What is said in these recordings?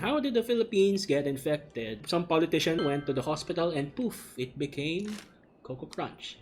How did the Philippines get infected? Some politician went to the hospital and poof, it became Coco Crunch.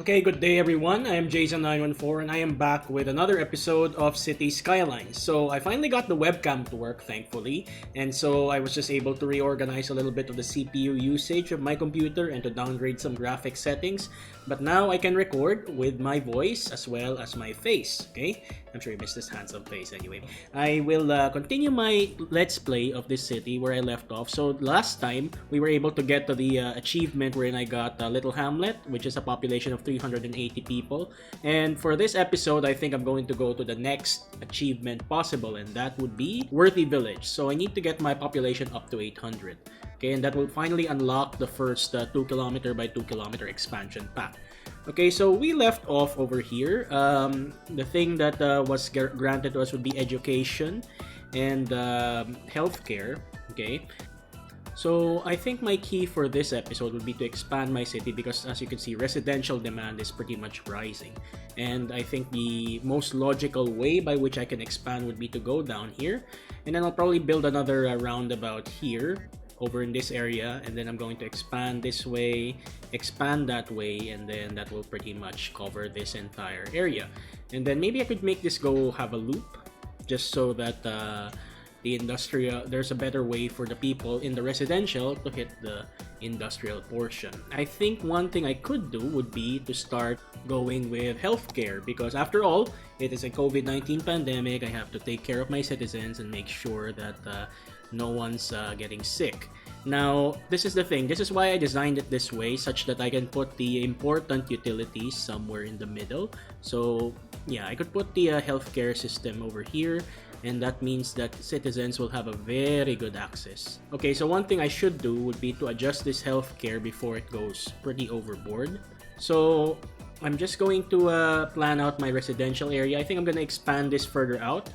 Okay, good day everyone. I am Jason914 and I am back with another episode of Cities Skylines. So I finally got the webcam to work, thankfully, and so I was just able to reorganize a little bit of the CPU usage of my computer and to downgrade some graphic settings. But now I can record with my voice as well as my face, okay? I'm sure you missed this handsome face anyway. I will continue my let's play of this city where I left off. So last time, we were able to get to the achievement wherein I got Little Hamlet, which is a population of 380 people. And for this episode, I think I'm going to go to the next achievement possible, and that would be Worthy Village. So I need to get my population up to 800. Okay, and that will finally unlock the first 2 kilometer by 2 kilometer expansion pack. Okay, so we left off over here. The thing that was granted to us would be education and healthcare. Okay, so I think my key for this episode would be to expand my city because, as you can see, residential demand is pretty much rising. And I think the most logical way by which I can expand would be to go down here, and then I'll probably build another roundabout here over in this area, and then I'm going to expand this way, expand that way, and then that will pretty much cover this entire area. And then maybe I could make this go have a loop just so that the industrial, there's a better way for the people in the residential to hit the industrial portion. I think one thing I could do would be to start going with healthcare because after all, it is a COVID-19 pandemic. I have to take care of my citizens and make sure that no one's getting sick. Now, this is the thing. This is why I designed it this way, such that I can put the important utilities somewhere in the middle. So, yeah, I could put the healthcare system over here, and that means that citizens will have a very good access. Okay, so one thing I should do would be to adjust this healthcare before it goes pretty overboard. So, I'm just going to plan out my residential area. I think I'm going to expand this further out.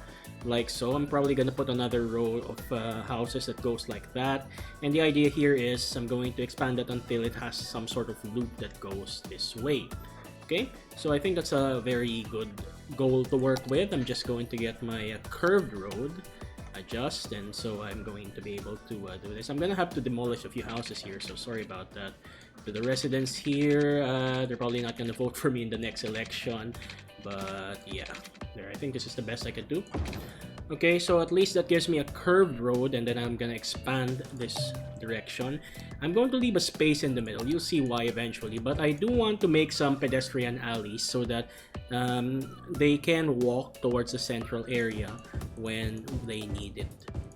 Like so. I'm probably gonna put another row of houses that goes like that, and the idea here is I'm going to expand it until it has some sort of loop that goes this way. Okay, so I think that's a very good goal to work with. I'm just going to get my curved road adjust, and so I'm going to be able to do this. I'm gonna have to demolish a few houses here, so sorry about that. To the residents here, they're probably not gonna vote for me in the next election, but yeah, there. I think this is the best I could do. Okay, so at least that gives me a curved road, and then I'm gonna expand this direction. I'm going to leave a space in the middle. You'll see why eventually, but I do want to make some pedestrian alleys so that they can walk towards the central area when they need it,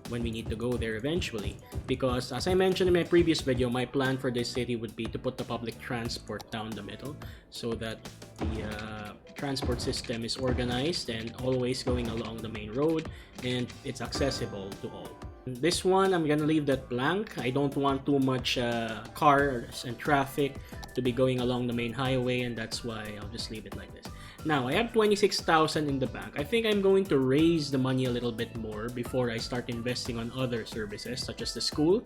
when we need to go there eventually. Because as I mentioned in my previous video, my plan for this city would be to put the public transport down the middle so that the transport system is organized and always going along the main road and it's accessible to all. This one, I'm gonna leave that blank. I don't want too much cars and traffic to be going along the main highway, and that's why I'll just leave it like this. Now, I have 26,000 in the bank. I think I'm going to raise the money a little bit more before I start investing on other services, such as the school.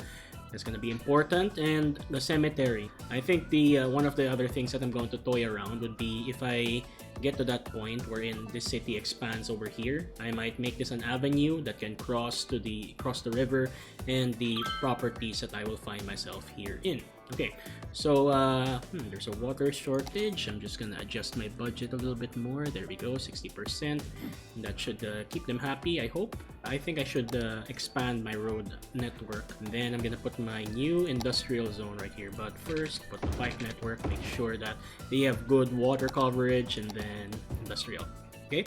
That's going to be important, and the cemetery. I think the one of the other things that I'm going to toy around would be if I get to that point wherein this city expands over here, I might make this an avenue that can cross the river and the properties that I will find myself here in. Okay, so there's a water shortage. I'm just gonna adjust my budget a little bit more. There we go, 60%. That should keep them happy, I hope. I think I should expand my road network. And then I'm gonna put my new industrial zone right here. But first, put the pipe network, make sure that they have good water coverage, and then industrial. Okay?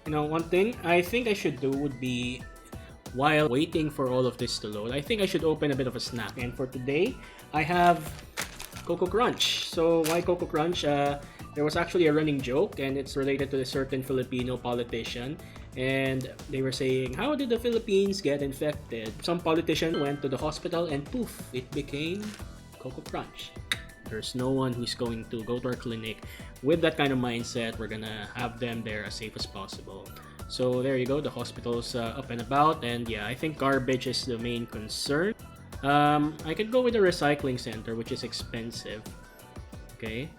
You know, one thing I think I should do would be, while waiting for all of this to load, I think I should open a bit of a snack. And for today, I have Coco Crunch. So why Coco Crunch? There was actually a running joke, and it's related to a certain Filipino politician. And they were saying, how did the Philippines get infected? Some politician went to the hospital and poof, it became Coco Crunch. There's no one who's going to go to our clinic with that kind of mindset. We're gonna have them there as safe as possible. So there you go, the hospital's up and about, and yeah, I think garbage is the main concern. I could go with a recycling center, which is expensive. Okay,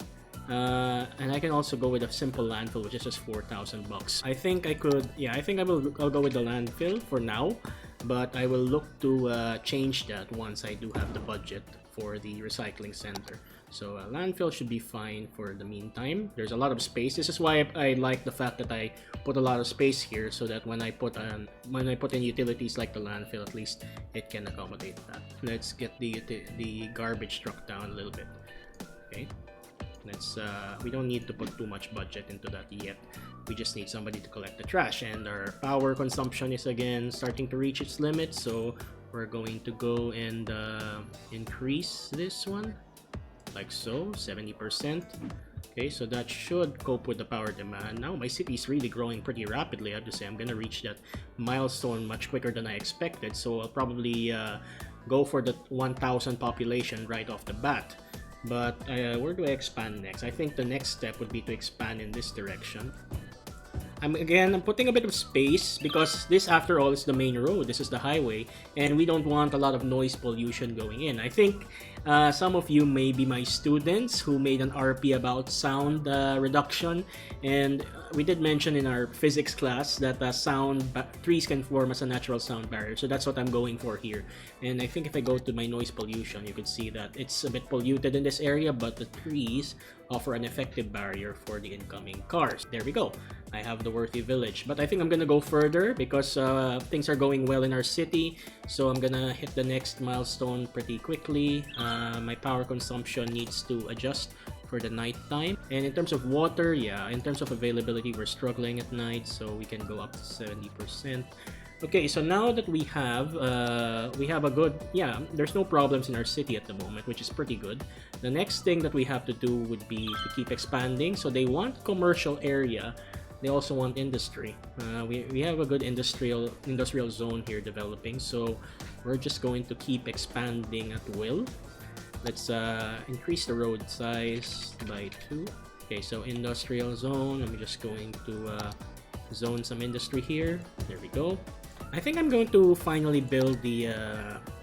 And I can also go with a simple landfill, which is just 4,000 bucks. I think I could, yeah, I think I'll go with the landfill for now, but I will look to change that once I do have the budget for the recycling center. So landfill should be fine for the meantime. There's a lot of space. This is why I like the fact that I put a lot of space here, so that when I put in utilities like the landfill, at least it can accommodate that. Let's get the garbage truck down a little bit. Okay. We don't need to put too much budget into that yet. We just need somebody to collect the trash, and our power consumption is again starting to reach its limit, so we're going to go and increase this one like so, 70%. Okay, so that should cope with the power demand. Now my city is really growing pretty rapidly. I have to say, I'm gonna reach that milestone much quicker than I expected, so I'll probably go for the 1,000 population right off the bat. But where do I expand next? I think the next step would be to expand in this direction. I'm putting a bit of space because this, after all, is the main road. This is the highway, and we don't want a lot of noise pollution going in. I think some of you may be my students who made an RP about sound reduction, and we did mention in our physics class that trees can form as a natural sound barrier. So that's what I'm going for here. And I think if I go to my noise pollution, you could see that it's a bit polluted in this area, but the trees offer an effective barrier for the incoming cars. There we go. I have the worthy village, but I think I'm gonna go further because things are going well in our city, so I'm gonna hit the next milestone pretty quickly. My power consumption needs to adjust for the night time, and in terms of water, yeah, in terms of availability, we're struggling at night, so we can go up to 70%. Okay, so now that we have a good, yeah, there's no problems in our city at the moment, which is pretty good. The next thing that we have to do would be to keep expanding. So they want commercial area, they also want industry. We have a good industrial zone here developing, so we're just going to keep expanding at will. Let's increase the road size by 2. Okay, so industrial zone, I'm just going to zone some industry here. There we go. I think I'm going to finally build the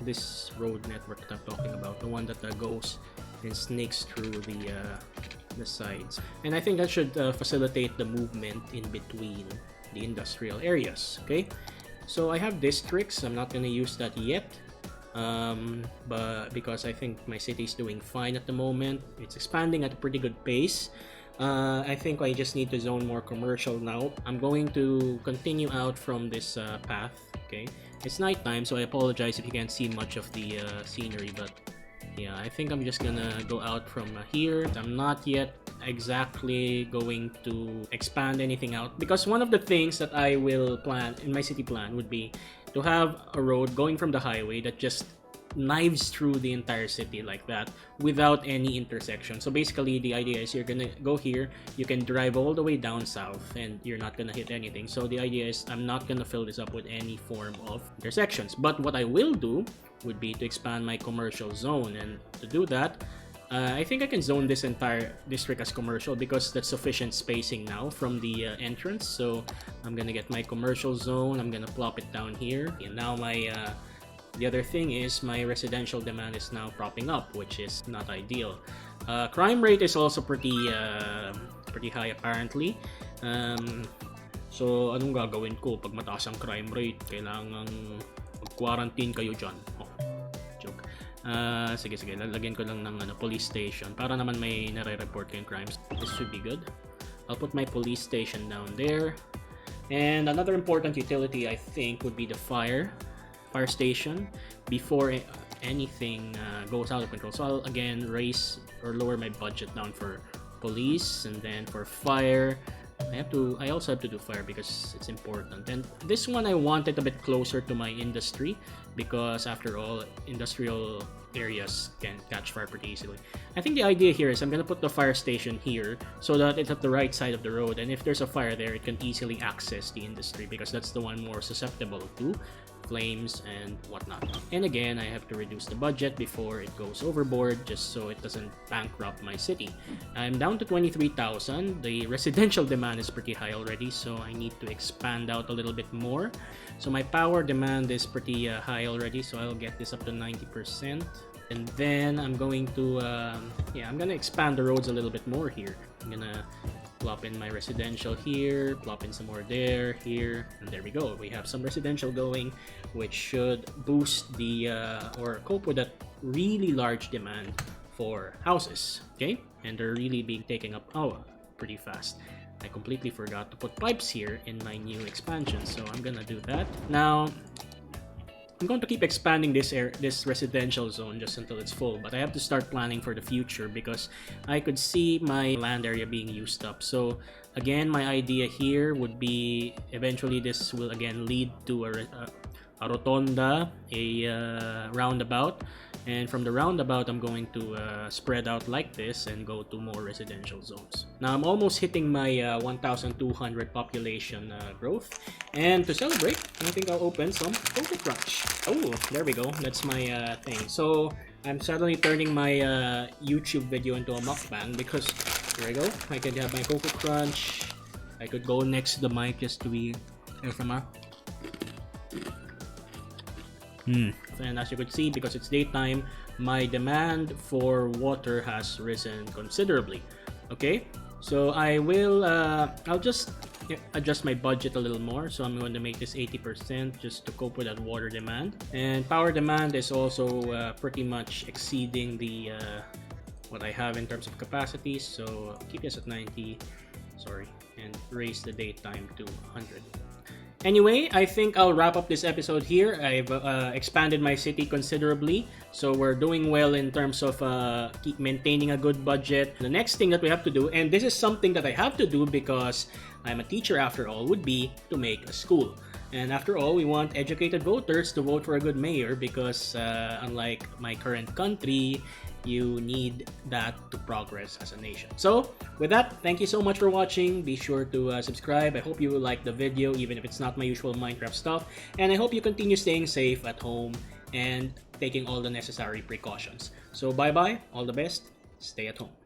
this road network that I'm talking about, the one that goes and snakes through the sides, and I think that should facilitate the movement in between the industrial areas. Okay, so I have districts. I'm not going to use that yet, but because I think my city is doing fine at the moment, it's expanding at a pretty good pace. I think I just need to zone more commercial now. I'm going to continue out from this path. Okay, it's nighttime, so I apologize if you can't see much of the scenery, but yeah, I think I'm just gonna go out from here. I'm not yet exactly going to expand anything out, because one of the things that I will plan in my city plan would be to have a road going from the highway that just knives through the entire city like that without any intersection. So basically the idea is you're gonna go here, you can drive all the way down south and you're not gonna hit anything. So the idea is I'm not gonna fill this up with any form of intersections, but what I will do would be to expand my commercial zone, and to do that I think I can zone this entire district as commercial because that's sufficient spacing now from the entrance. So I'm gonna get my commercial zone, I'm gonna plop it down here, and now my the other thing is my residential demand is now propping up, which is not ideal. Crime rate is also pretty high apparently. So anong gagawin ko pag mataas ang crime rate? Kailangan mag-quarantine kayo dyan. Oh, joke. Sige, lalagyan ko lang ng police station para naman may nare-report kayong crimes. This should be good. I'll put my police station down there. And another important utility I think would be the fire station before anything goes out of control. So I'll again raise or lower my budget down for police, and then for fire I also have to do fire because it's important. And this one I want it a bit closer to my industry because after all, industrial areas can catch fire pretty easily. I think the idea here is I'm gonna put the fire station here so that it's at the right side of the road, and if there's a fire there, it can easily access the industry because that's the one more susceptible to flames and whatnot. And again, I have to reduce the budget before it goes overboard just so it doesn't bankrupt my city. I'm down to 23,000. The residential demand is pretty high already, so I need to expand out a little bit more. So my power demand is pretty high already, so I'll get this up to 90%. And then I'm going to, I'm gonna expand the roads a little bit more here. I'm gonna plop in my residential here, plop in some more there, here, and there we go. We have some residential going, which should boost the, or cope with that really large demand for houses, okay? And they're really being taken up, pretty fast. I completely forgot to put pipes here in my new expansion, so I'm gonna do that. Now, I'm going to keep expanding this residential zone just until it's full, but I have to start planning for the future because I could see my land area being used up. So again, my idea here would be eventually this will again lead to a rotonda, a roundabout, and from the roundabout I'm going to spread out like this and go to more residential zones. Now I'm almost hitting my 1,200 population growth, and to celebrate I think I'll open some Cocoa Crunch. Oh, there we go, that's my thing. So I'm suddenly turning my YouTube video into a mukbang because there we go, I could have my Cocoa Crunch. I could go next to the mic just to be ASMR. And as you could see, because it's daytime, my demand for water has risen considerably. Okay, so I'll just adjust my budget a little more. So I'm going to make this 80% just to cope with that water demand. And power demand is also pretty much exceeding the what I have in terms of capacity. So keep this at 90, sorry, and raise the daytime to 100. Anyway, I think I'll wrap up this episode here. I've expanded my city considerably, so we're doing well in terms of keep maintaining a good budget. The next thing that we have to do, and this is something that I have to do because I'm a teacher after all, would be to make a school. And after all, we want educated voters to vote for a good mayor because unlike my current country, you need that to progress as a nation. So with that, thank you so much for watching. Be sure to subscribe. I hope you liked the video, even if it's not my usual Minecraft stuff. And I hope you continue staying safe at home and taking all the necessary precautions. So bye-bye, all the best, stay at home.